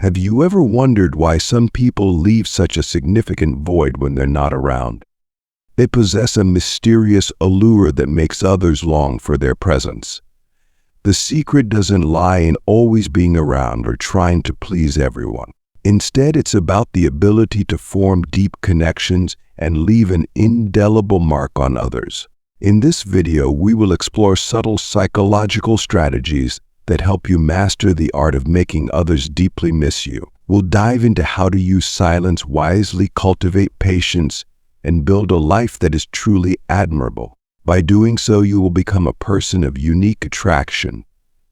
Have you ever wondered why some people leave such a significant void when they're not around? They possess a mysterious allure that makes others long for their presence. The secret doesn't lie in always being around or trying to please everyone. Instead, it's about the ability to form deep connections and leave an indelible mark on others. In this video, we will explore subtle psychological strategies that help you master the art of making others deeply miss you. We'll dive into how to use silence wisely, cultivate patience, and build a life that is truly admirable. By doing so, you will become a person of unique attraction,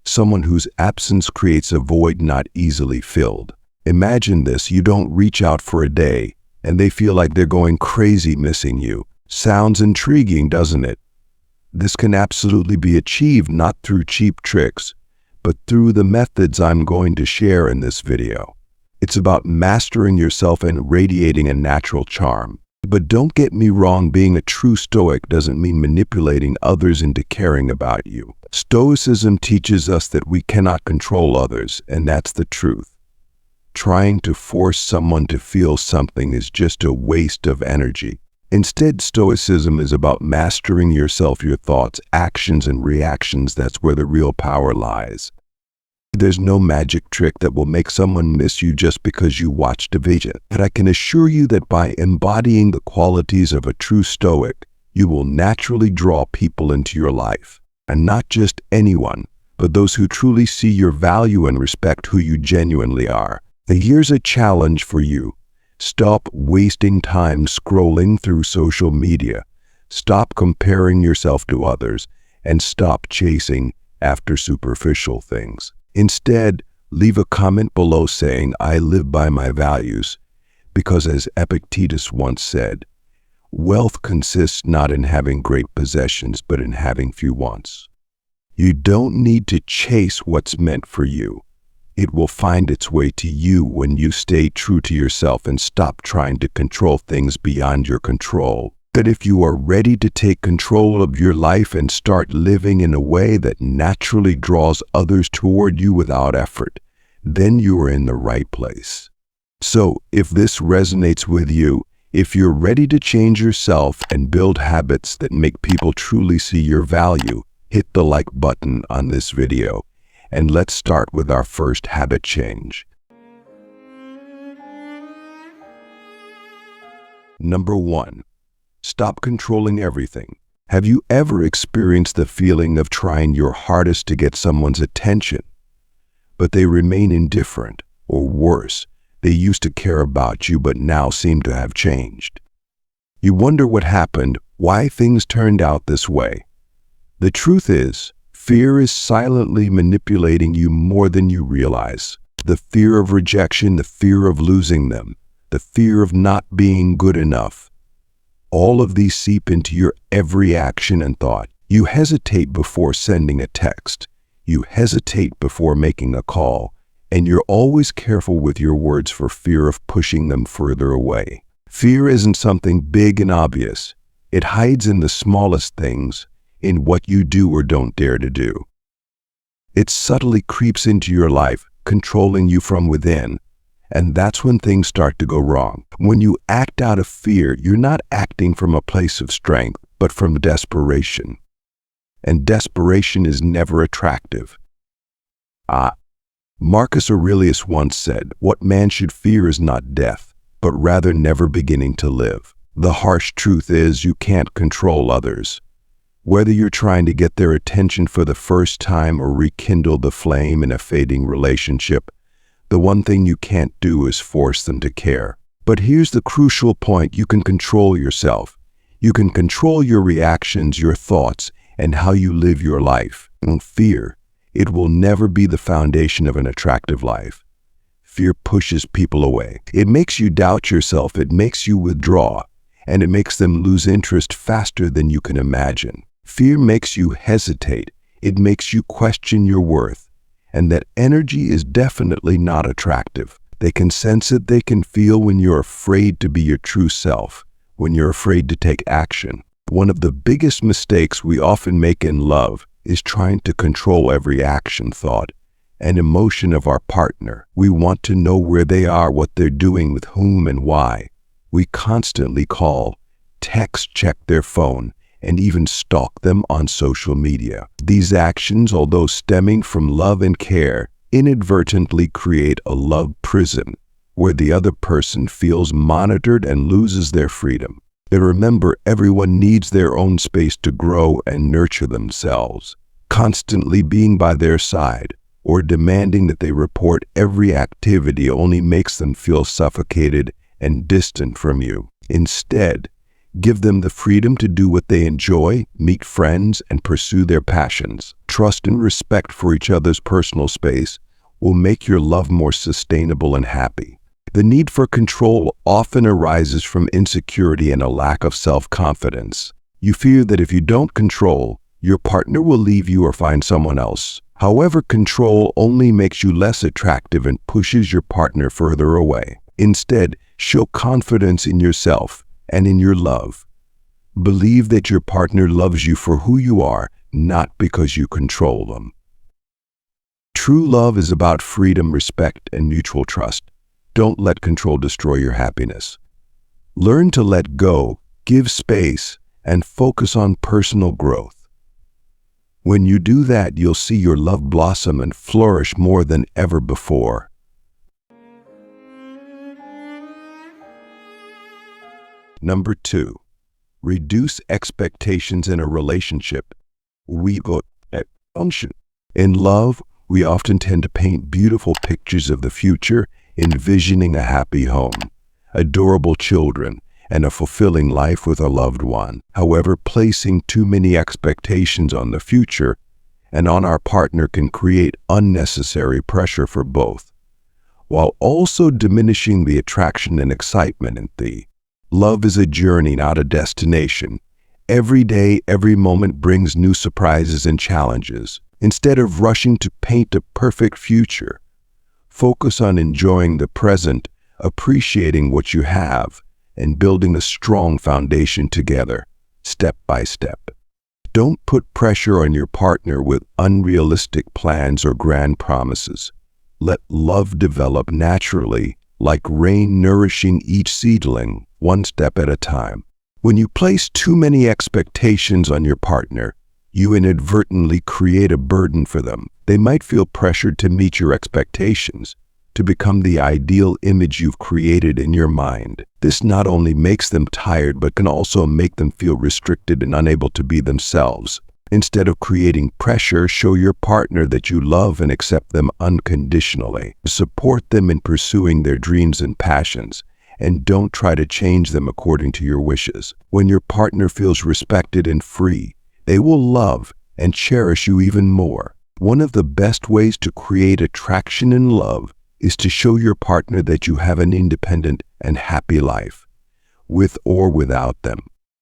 someone whose absence creates a void not easily filled. Imagine this: you don't reach out for a day, and they feel like they're going crazy missing you. Sounds intriguing, doesn't it? This can absolutely be achieved not through cheap tricks, but through the methods I'm going to share in this video. It's about mastering yourself and radiating a natural charm. But don't get me wrong, being a true Stoic doesn't mean manipulating others into caring about you. Stoicism teaches us that we cannot control others, and that's the truth. Trying to force someone to feel something is just a waste of energy. Instead, Stoicism is about mastering yourself, your thoughts, actions, and reactions. That's where the real power lies. There's no magic trick that will make someone miss you just because you watched a video. But I can assure you that by embodying the qualities of a true Stoic, you will naturally draw people into your life. And not just anyone, but those who truly see your value and respect who you genuinely are. And here's a challenge for you. Stop wasting time scrolling through social media. Stop comparing yourself to others, and stop chasing after superficial things. Instead, leave a comment below saying, "I live by my values," because as Epictetus once said, wealth consists not in having great possessions, but in having few wants. You don't need to chase what's meant for you. It will find its way to you when you stay true to yourself and stop trying to control things beyond your control. That if you are ready to take control of your life and start living in a way that naturally draws others toward you without effort, then you are in the right place. So, if this resonates with you, if you're ready to change yourself and build habits that make people truly see your value, hit the like button on this video. And let's start with our first habit change. Number 1. Stop controlling everything. Have you ever experienced the feeling of trying your hardest to get someone's attention, but they remain indifferent, or worse, they used to care about you but now seem to have changed? You wonder what happened, why things turned out this way. The truth is, fear is silently manipulating you more than you realize. The fear of rejection, the fear of losing them, the fear of not being good enough. All of these seep into your every action and thought. You hesitate before sending a text. You hesitate before making a call. And you're always careful with your words for fear of pushing them further away. Fear isn't something big and obvious. It hides in the smallest things, in what you do or don't dare to do. It subtly creeps into your life, controlling you from within. And that's when things start to go wrong. When you act out of fear, you're not acting from a place of strength, but from desperation. And desperation is never attractive. Marcus Aurelius once said, "What man should fear is not death, but rather never beginning to live." The harsh truth is you can't control others. Whether you're trying to get their attention for the first time or rekindle the flame in a fading relationship, the one thing you can't do is force them to care. But here's the crucial point: you can control yourself. You can control your reactions, your thoughts, and how you live your life. Don't fear. It will never be the foundation of an attractive life. Fear pushes people away. It makes you doubt yourself. It makes you withdraw. And it makes them lose interest faster than you can imagine. Fear makes you hesitate. It makes you question your worth. And that energy is definitely not attractive. They can sense it, they can feel when you're afraid to be your true self, when you're afraid to take action. One of the biggest mistakes we often make in love is trying to control every action, thought, and emotion of our partner. We want to know where they are, what they're doing, with whom, and why. We constantly call, text, check their phone, and even stalk them on social media. These actions, although stemming from love and care, inadvertently create a love prison where the other person feels monitored and loses their freedom. They remember everyone needs their own space to grow and nurture themselves. Constantly being by their side or demanding that they report every activity only makes them feel suffocated and distant from you. Instead, give them the freedom to do what they enjoy, meet friends, and pursue their passions. Trust and respect for each other's personal space will make your love more sustainable and happy. The need for control often arises from insecurity and a lack of self-confidence. You fear that if you don't control, your partner will leave you or find someone else. However, control only makes you less attractive and pushes your partner further away. Instead, show confidence in yourself and in your love. Believe that your partner loves you for who you are, not because you control them. True love is about freedom, respect, and mutual trust. Don't let control destroy your happiness. Learn to let go, give space, and focus on personal growth. When you do that, you'll see your love blossom and flourish more than ever before. Number 2, reduce expectations in a relationship. We go at function. In love, we often tend to paint beautiful pictures of the future, envisioning a happy home, adorable children, and a fulfilling life with a loved one. However, placing too many expectations on the future and on our partner can create unnecessary pressure for both, while also diminishing the attraction and excitement in the love is a journey, not a destination. Every day, every moment brings new surprises and challenges. Instead of rushing to paint a perfect future, focus on enjoying the present, appreciating what you have, and building a strong foundation together, step by step. Don't put pressure on your partner with unrealistic plans or grand promises. Let love develop naturally, like rain nourishing each seedling, one step at a time. When you place too many expectations on your partner, you inadvertently create a burden for them. They might feel pressured to meet your expectations, to become the ideal image you've created in your mind. This not only makes them tired, but can also make them feel restricted and unable to be themselves. Instead of creating pressure, show your partner that you love and accept them unconditionally. Support them in pursuing their dreams and passions, and don't try to change them according to your wishes. When your partner feels respected and free, they will love and cherish you even more. One of the best ways to create attraction and love is to show your partner that you have an independent and happy life, with or without them.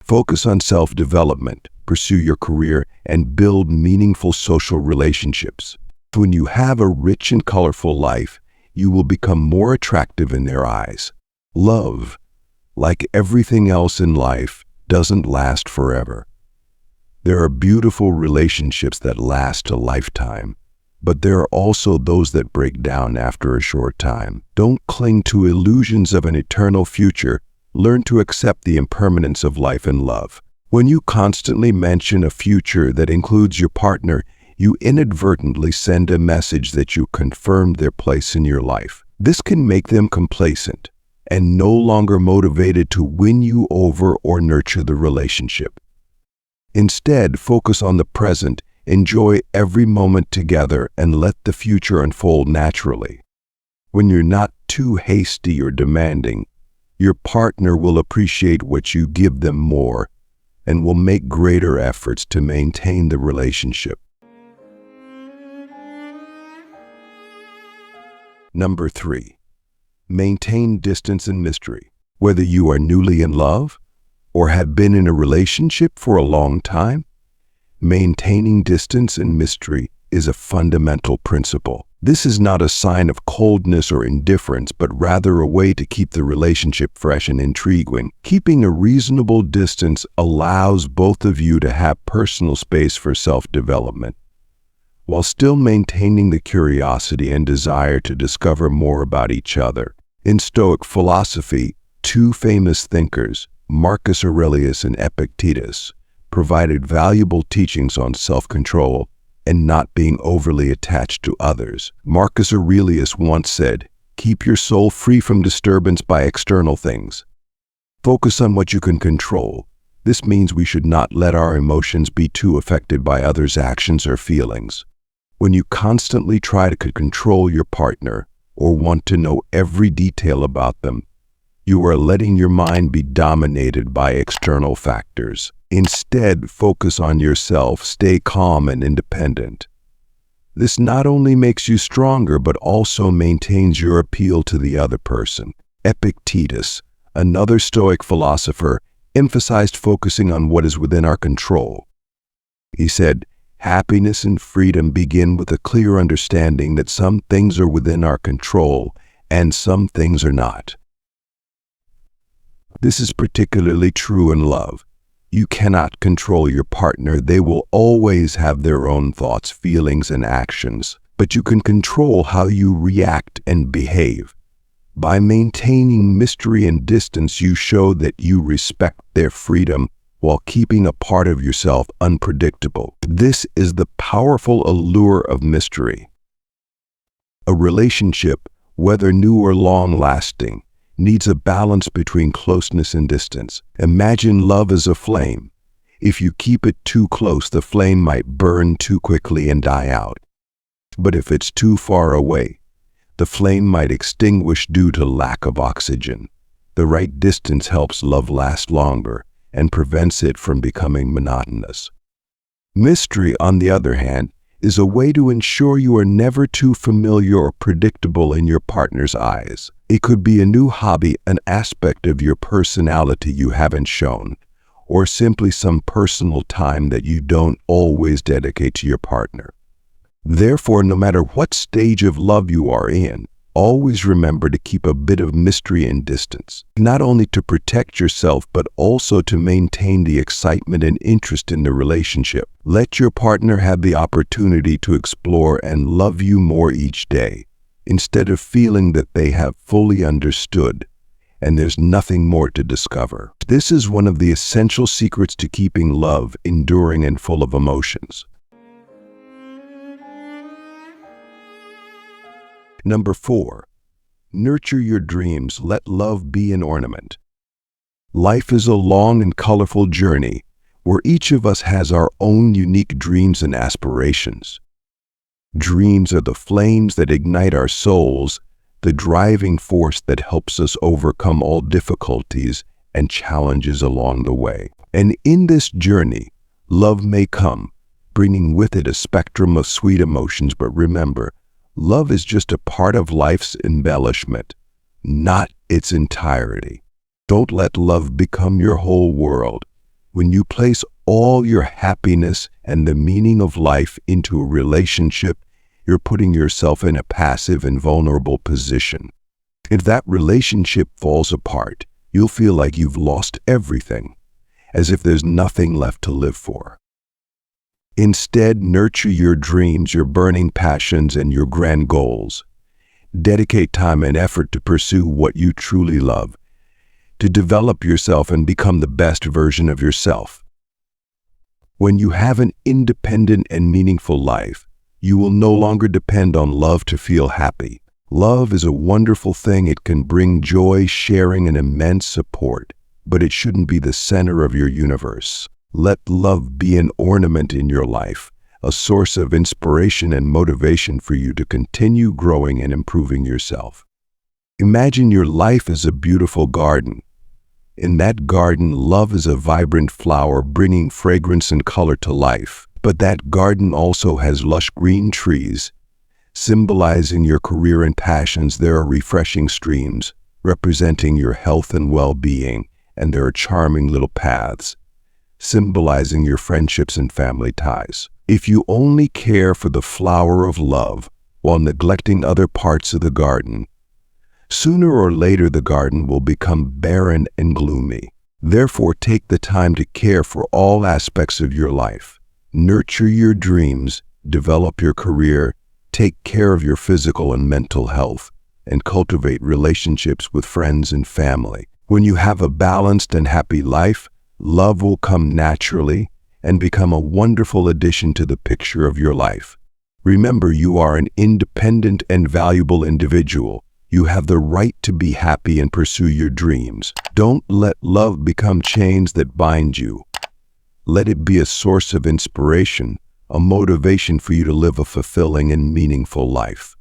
Focus on self-development, pursue your career, and build meaningful social relationships. When you have a rich and colorful life, you will become more attractive in their eyes. Love, like everything else in life, doesn't last forever. There are beautiful relationships that last a lifetime, but there are also those that break down after a short time. Don't cling to illusions of an eternal future. Learn to accept the impermanence of life and love. When you constantly mention a future that includes your partner, you inadvertently send a message that you confirmed their place in your life. This can make them complacent and no longer motivated to win you over or nurture the relationship. Instead, focus on the present, enjoy every moment together, and let the future unfold naturally. When you're not too hasty or demanding, your partner will appreciate what you give them more and will make greater efforts to maintain the relationship. Number 3, maintain distance and mystery. Whether you are newly in love or have been in a relationship for a long time, maintaining distance and mystery is a fundamental principle. This is not a sign of coldness or indifference, but rather a way to keep the relationship fresh and intriguing. Keeping a reasonable distance allows both of you to have personal space for self-development, while still maintaining the curiosity and desire to discover more about each other. In Stoic philosophy, two famous thinkers, Marcus Aurelius and Epictetus, provided valuable teachings on self-control and not being overly attached to others. Marcus Aurelius once said, "Keep your soul free from disturbance by external things. Focus on what you can control." This means we should not let our emotions be too affected by others' actions or feelings. When you constantly try to control your partner or want to know every detail about them, you are letting your mind be dominated by external factors. Instead, focus on yourself, stay calm and independent. This not only makes you stronger, but also maintains your appeal to the other person. Epictetus, another Stoic philosopher, emphasized focusing on what is within our control. He said, "Happiness and freedom begin with a clear understanding that some things are within our control and some things are not." This is particularly true in love. You cannot control your partner. They will always have their own thoughts, feelings, and actions, but you can control how you react and behave. By maintaining mystery and distance, you show that you respect their freedom while keeping a part of yourself unpredictable. This is the powerful allure of mystery. A relationship, whether new or long-lasting, needs a balance between closeness and distance. Imagine love as a flame. If you keep it too close, the flame might burn too quickly and die out. But if it's too far away, the flame might extinguish due to lack of oxygen. The right distance helps love last longer and prevents it from becoming monotonous. Mystery, on the other hand, is a way to ensure you are never too familiar or predictable in your partner's eyes. It could be a new hobby, an aspect of your personality you haven't shown, or simply some personal time that you don't always dedicate to your partner. Therefore, no matter what stage of love you are in, always remember to keep a bit of mystery and distance, not only to protect yourself, but also to maintain the excitement and interest in the relationship. Let your partner have the opportunity to explore and love you more each day, instead of feeling that they have fully understood and there's nothing more to discover. This is one of the essential secrets to keeping love enduring and full of emotions. Number 4, nurture your dreams. Let love be an ornament. Life is a long and colorful journey where each of us has our own unique dreams and aspirations. Dreams are the flames that ignite our souls, the driving force that helps us overcome all difficulties and challenges along the way. And in this journey, love may come, bringing with it a spectrum of sweet emotions. But remember, love is just a part of life's embellishment, not its entirety. Don't let love become your whole world. When you place all your happiness and the meaning of life into a relationship, you're putting yourself in a passive and vulnerable position. If that relationship falls apart, you'll feel like you've lost everything, as if there's nothing left to live for. Instead, nurture your dreams, your burning passions, and your grand goals. Dedicate time and effort to pursue what you truly love, to develop yourself and become the best version of yourself. When you have an independent and meaningful life, you will no longer depend on love to feel happy. Love is a wonderful thing. It can bring joy, sharing, and immense support, but it shouldn't be the center of your universe. Let love be an ornament in your life, a source of inspiration and motivation for you to continue growing and improving yourself. Imagine your life as a beautiful garden. In that garden, love is a vibrant flower bringing fragrance and color to life. But that garden also has lush green trees, symbolizing your career and passions. There are refreshing streams, representing your health and well-being, and there are charming little paths, symbolizing your friendships and family ties. If you only care for the flower of love while neglecting other parts of the garden, sooner or later the garden will become barren and gloomy. Therefore, take the time to care for all aspects of your life. Nurture your dreams develop your career, take care of your physical and mental health, and cultivate relationships with friends and family. When you have a balanced and happy life, love will come naturally and become a wonderful addition to the picture of your life. Remember, you are an independent and valuable individual. You have the right to be happy and pursue your dreams. Don't let love become chains that bind you. Let it be a source of inspiration, a motivation for you to live a fulfilling and meaningful life.